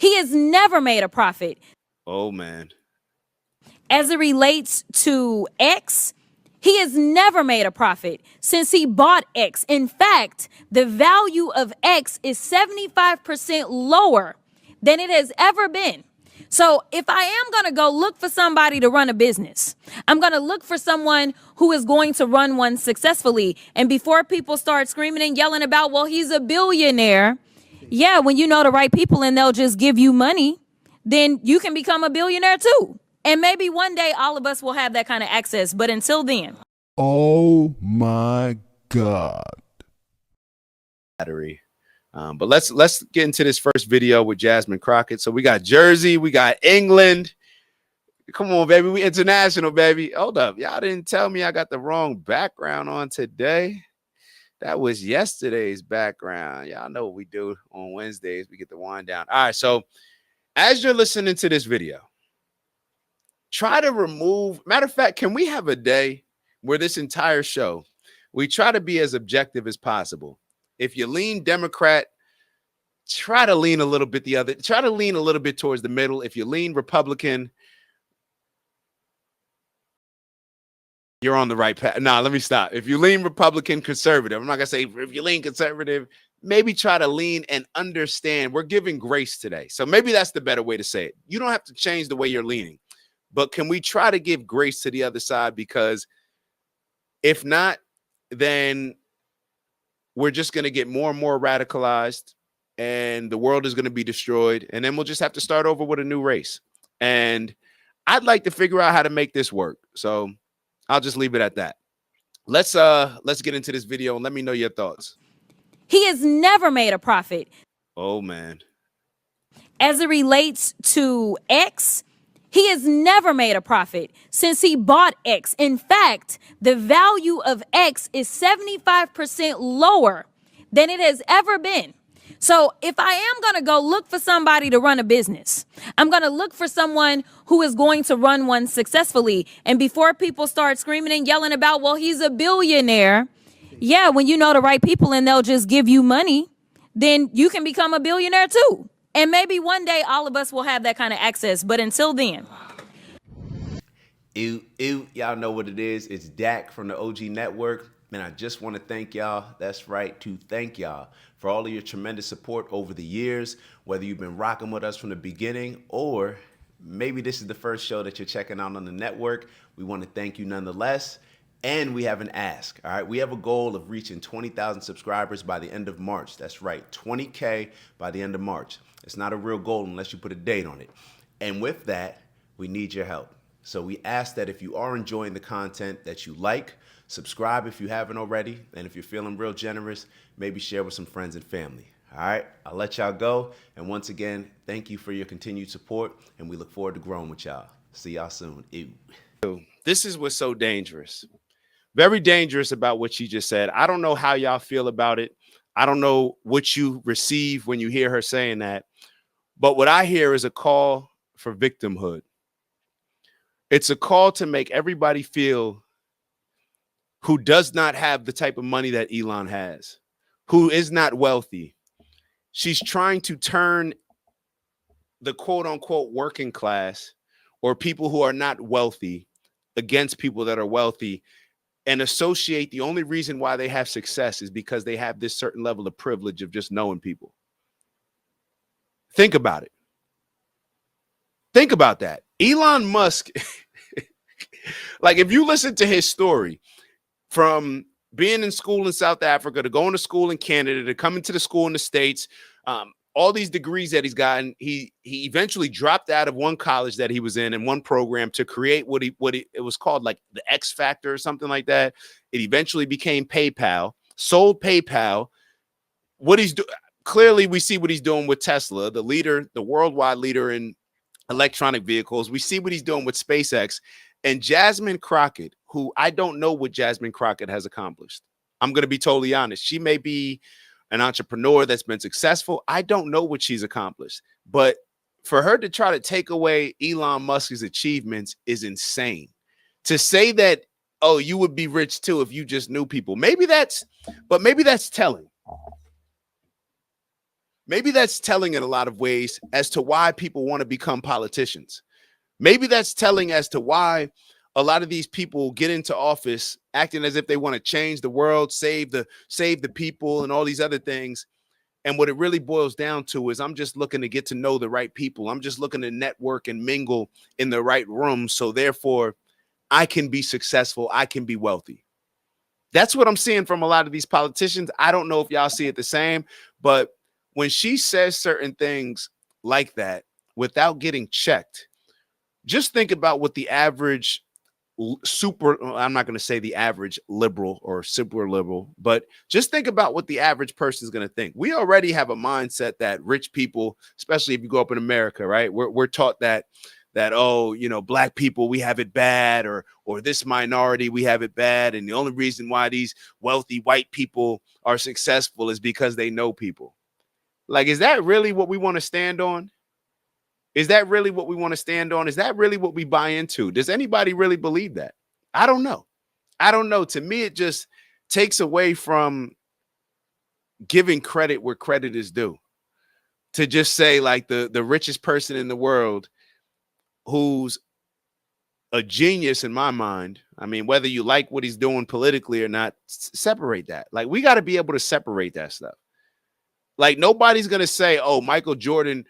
He has never made a profit. Oh, man. As it relates to X, he has never made a profit since he bought X. In fact, the value of X is 75% lower than it has ever been. So if I am going to go look for somebody to run a business, I'm going to look for someone who is going to run one successfully. And before people start screaming and yelling about, well, he's a billionaire. Yeah, when you know the right people and they'll just give you money, then you can become a billionaire too. And maybe one day all of us will have that kind of access. But until then. Oh my God. Battery. But let's get into this first video with Jasmine Crockett. So we got Jersey, we got England. Come on, baby. We international, baby. Hold up. Y'all didn't tell me I got the wrong background on today. That was yesterday's background. Y'all know what we do on Wednesdays. We get the wind down. All right. So as you're listening to this video, try to remove. Matter of fact, can we have a day where this entire show, we try to be as objective as possible? If you lean Democrat, try to lean a little bit try to lean a little bit towards the middle. If you lean Republican, you're on the right path. Nah, let me stop. If you lean Republican, conservative, I'm not gonna say if you lean conservative, maybe try to lean and understand. We're giving grace today. So maybe that's the better way to say it. You don't have to change the way you're leaning, but can we try to give grace to the other side? Because if not, then we're just going to get more and more radicalized and the world is going to be destroyed. And then we'll just have to start over with a new race. And I'd like to figure out how to make this work. So I'll just leave it at that. Let's get into this video and let me know your thoughts. He has never made a profit. Oh, man. As it relates to X, he has never made a profit since he bought X. In fact, the value of X is 75% lower than it has ever been. So if I am going to go look for somebody to run a business, I'm going to look for someone who is going to run one successfully. And before people start screaming and yelling about, well, he's a billionaire. Yeah, when you know the right people and they'll just give you money, then you can become a billionaire too. And maybe one day all of us will have that kind of access. But until then. Y'all know what it is. It's Dak from the OG Network. And I just want to thank y'all. That's right, to thank y'all for all of your tremendous support over the years, whether you've been rocking with us from the beginning or maybe this is the first show that you're checking out on the network. We want to thank you nonetheless. And we have an ask, all right? We have a goal of reaching 20,000 subscribers by the end of March. That's right, 20K by the end of March. It's not a real goal unless you put a date on it. And with that, we need your help. So we ask that if you are enjoying the content that you like, subscribe if you haven't already. And if you're feeling real generous, maybe share with some friends and family. All right, I'll let y'all go. And once again, thank you for your continued support. And we look forward to growing with y'all. See y'all soon. Ew. This is what's so dangerous. Very dangerous about what she just said. I don't know how y'all feel about it. I don't know what you receive when you hear her saying that. But what I hear is a call for victimhood. It's a call to make everybody feel who does not have the type of money that Elon has, who is not wealthy. She's trying to turn the quote unquote working class or people who are not wealthy against people that are wealthy and associate the only reason why they have success is because they have this certain level of privilege of just knowing people. Think about it. Think about that. Elon Musk, like if you listen to his story from being in school in South Africa to going to school in Canada to coming to the school in the States, all these degrees that he's gotten, he eventually dropped out of one college that he was in one program to create what it was called like the X Factor or something like that. It eventually became PayPal, sold PayPal. What he's doing, clearly we see what he's doing with Tesla, the leader, the worldwide leader in electronic vehicles. We see what he's doing with SpaceX. And Jasmine Crockett, who I don't know what Jasmine Crockett has accomplished. I'm going to be totally honest. She may be an entrepreneur that's been successful. I don't know what she's accomplished. But for her to try to take away Elon Musk's achievements is insane. To say that, oh, you would be rich too if you just knew people. Maybe that's telling. maybe that's telling in a lot of ways as to why people want to become politicians. Maybe that's telling as to why a lot of these people get into office acting as if they want to change the world, save the people, and all these other things. And what it really boils down to is I'm just looking to get to know the right people. I'm just looking to network and mingle in the right room. So therefore, I can be successful. I can be wealthy. That's what I'm seeing from a lot of these politicians. I don't know if y'all see it the same, but when she says certain things like that without getting checked, just think about what the average I'm not going to say the average liberal or super liberal, but just think about what the average person is going to think. We already have a mindset that rich people, especially if you grow up in America, right? We're taught that oh, you know, black people, we have it bad, or this minority, we have it bad, and the only reason why these wealthy white people are successful is because they know people. Like, is that really what we want to stand on? Is that really what we want to stand on? Is that really what we buy into? Does anybody really believe that? I don't know. I don't know. To me, it just takes away from giving credit where credit is due. To just say like the richest person in the world who's a genius in my mind. I mean, whether you like what he's doing politically or not, separate that. Like, we got to be able to separate that stuff. Like, nobody's going to say, oh, Michael Jordan,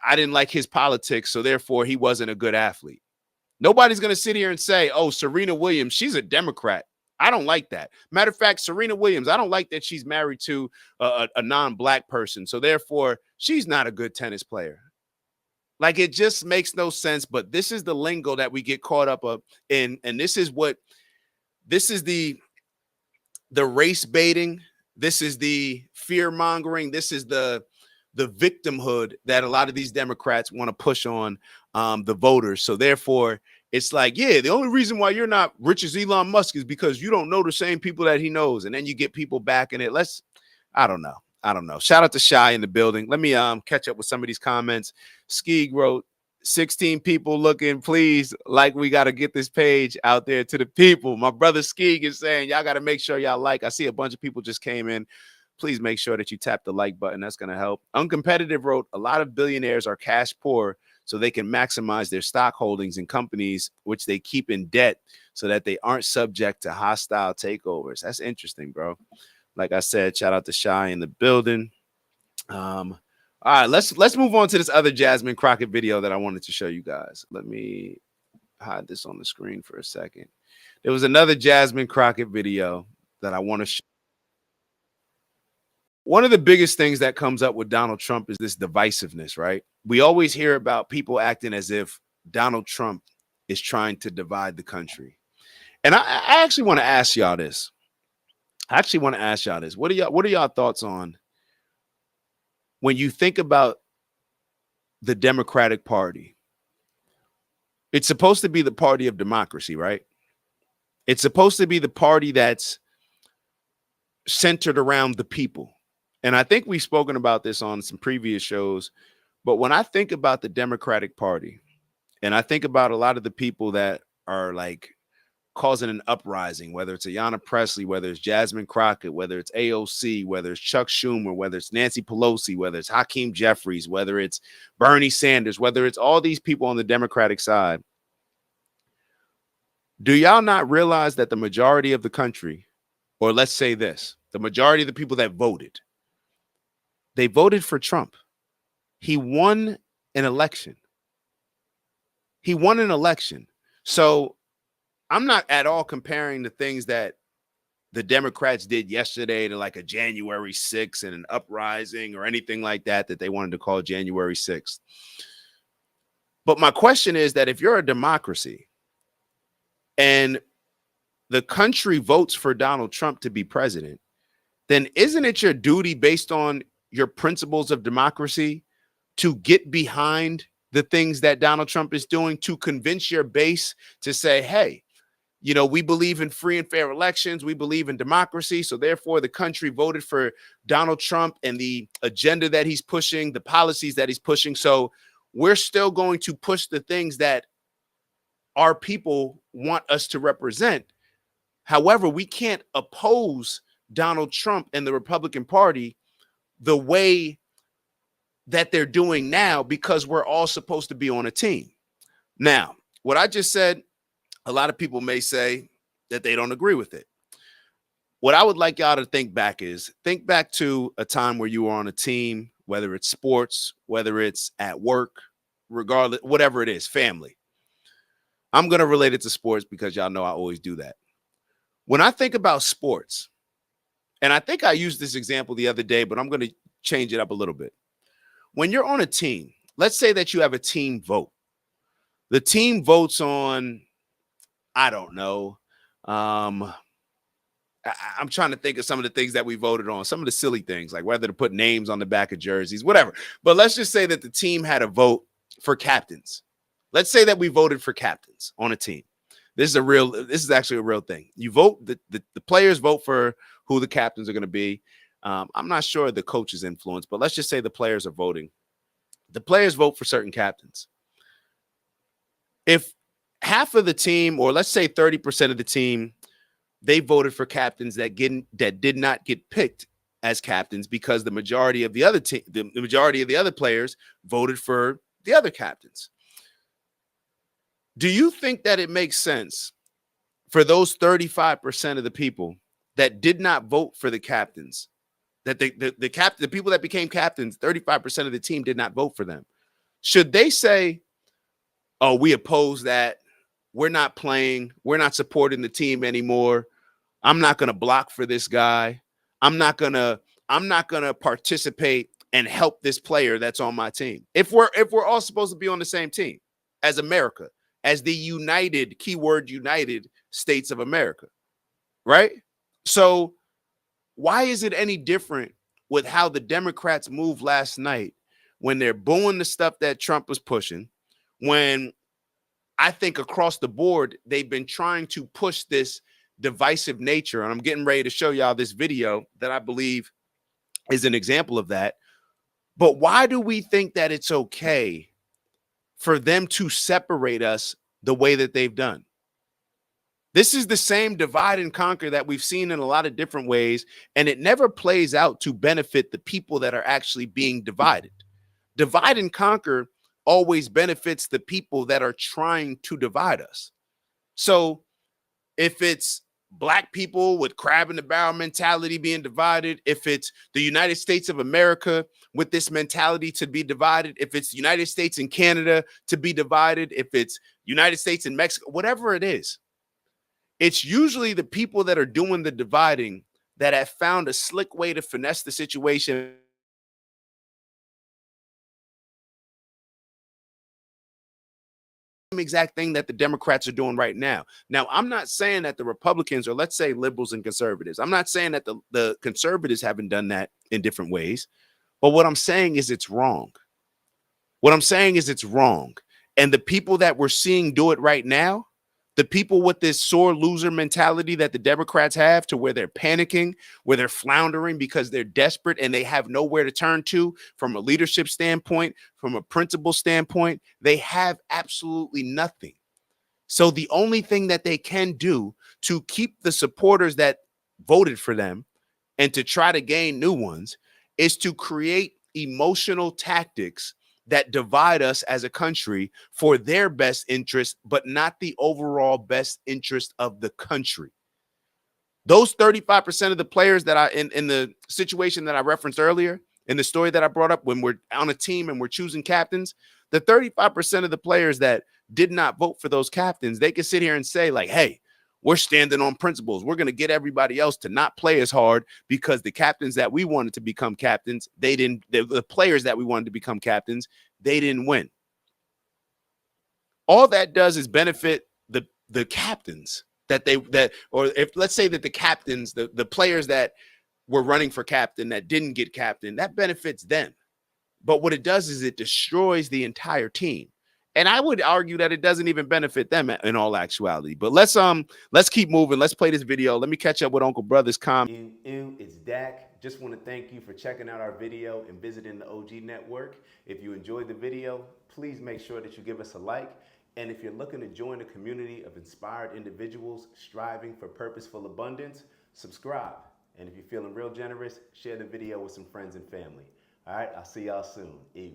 I didn't like his politics, so therefore he wasn't a good athlete. Nobody's going to sit here and say, oh, Serena Williams, she's a Democrat. I don't like that. Matter of fact, Serena Williams, I don't like that she's married to a non-black person, so therefore she's not a good tennis player. Like, it just makes no sense, but this is the lingo that we get caught up in, and this is the race baiting. This is the fear mongering. This is the victimhood that a lot of these Democrats want to push on the voters. So therefore, it's like, yeah, the only reason why you're not rich as Elon Musk is because you don't know the same people that he knows. And then you get people back in it. I don't know. Shout out to Shy in the building. Let me catch up with some of these comments. Skeeg wrote, 16 people looking, please, like, we got to get this page out there to the people. My brother Skeeg is saying, y'all got to make sure y'all like. I see a bunch of people just came in. Please make sure that you tap the like button. That's going to help. Uncompetitive wrote, a lot of billionaires are cash poor so they can maximize their stock holdings in companies which they keep in debt so that they aren't subject to hostile takeovers. That's interesting, bro. Like I said, shout out to Shy in the building. All right, let's move on to this other Jasmine Crockett video that I wanted to show you guys. Let me hide this on the screen for a second. There was another Jasmine Crockett video that I want to show. One of the biggest things that comes up with Donald Trump is this divisiveness, right? We always hear about people acting as if Donald Trump is trying to divide the country. And I actually want to ask y'all this. What are y'all thoughts on when you think about the Democratic Party? It's supposed to be the party of democracy, right? It's supposed to be the party that's centered around the people. And I think we've spoken about this on some previous shows. But when I think about the Democratic Party, and I think about a lot of the people that are like causing an uprising, whether it's Ayanna Pressley, whether it's Jasmine Crockett, whether it's AOC, whether it's Chuck Schumer, whether it's Nancy Pelosi, whether it's Hakeem Jeffries, whether it's Bernie Sanders, whether it's all these people on the Democratic side, do y'all not realize that the majority of the country, or let's say this, the majority of the people that voted, they voted for Trump. He won an election. So I'm not at all comparing the things that the Democrats did yesterday to like a January 6th and an uprising or anything like that they wanted to call January 6th. But my question is that if you're a democracy and the country votes for Donald Trump to be president, then isn't it your duty based on your principles of democracy to get behind the things that Donald Trump is doing, to convince your base to say, hey, you know, we believe in free and fair elections. We believe in democracy. So therefore, the country voted for Donald Trump and the agenda that he's pushing, the policies that he's pushing. So we're still going to push the things that our people want us to represent. However, we can't oppose Donald Trump and the Republican Party the way that they're doing now because we're all supposed to be on a team. Now, what I just said, a lot of people may say that they don't agree with it. What I would like y'all to think back to a time where you were on a team, whether it's sports, whether it's at work, regardless, whatever it is, family. I'm going to relate it to sports because y'all know I always do that. When I think about sports, and I think I used this example the other day, but I'm going to change it up a little bit. When you're on a team, let's say that you have a team vote. The team votes on, I don't know. I'm trying to think of some of the things that we voted on, some of the silly things, like whether to put names on the back of jerseys, whatever. But let's just say that the team had a vote for captains. Let's say that we voted for captains on a team. This is actually a real thing. You vote, the players vote for who the captains are going to be. I'm not sure the coach's influence, but let's just say the players are voting. The players vote for certain captains. If half of the team, or let's say 30% of the team, they voted for captains that did not get picked as captains because the majority of the other players voted for the other captains. Do you think that it makes sense for those 35% of the people that did not vote for the captains, that the people that became captains, 35% of the team did not vote for them? Should they say, "Oh, we oppose that. We're not playing. We're not supporting the team anymore. I'm not going to block for this guy. I'm not going to participate and help this player that's on my team." If we're all supposed to be on the same team as America, as the united, keyword united states of America, right? So why is it any different with how the Democrats moved last night when they're booing the stuff that Trump was pushing, when I think across the board, they've been trying to push this divisive nature. And I'm getting ready to show y'all this video that I believe is an example of that. But why do we think that it's okay for them to separate us the way that they've done? This is the same divide and conquer that we've seen in a lot of different ways, and it never plays out to benefit the people that are actually being divided. Divide and conquer always benefits the people that are trying to divide us. So if it's Black people with crab in the barrel mentality being divided, if it's the United States of America with this mentality to be divided, if it's the United States and Canada to be divided, if it's United States and Mexico, whatever it is, it's usually the people that are doing the dividing that have found a slick way to finesse the situation. Exact thing that the Democrats are doing right now. Now, I'm not saying that the Republicans, or let's say liberals and conservatives, I'm not saying that the conservatives haven't done that in different ways, but what I'm saying is it's wrong. What I'm saying is it's wrong. And the people that we're seeing do it right now, the people with this sore loser mentality that the Democrats have, to where they're panicking, where they're floundering because they're desperate and they have nowhere to turn to from a leadership standpoint, from a principle standpoint, they have absolutely nothing. So the only thing that they can do to keep the supporters that voted for them and to try to gain new ones is to create emotional tactics that divide us as a country for their best interest, but not the overall best interest of the country. Those 35% of the players that in the situation that I referenced earlier, in the story that I brought up, when we're on a team and we're choosing captains, the 35% of the players that did not vote for those captains, they can sit here and say, like, hey, we're standing on principles. We're going to get everybody else to not play as hard because the captains that we wanted to become captains, they didn't. The players that we wanted to become captains, they didn't win. All that does is benefit the captains or if let's say that the captains, the players that were running for captain that didn't get captain, that benefits them. But what it does is it destroys the entire team. And I would argue that it doesn't even benefit them in all actuality. But let's keep moving. Let's play this video. Let me catch up with Uncle Brother's comment. It's Dak. Just want to thank you for checking out our video and visiting the OG Network. If you enjoyed the video, please make sure that you give us a like. And if you're looking to join a community of inspired individuals striving for purposeful abundance, subscribe. And if you're feeling real generous, share the video with some friends and family. All right, I'll see y'all soon. Ew.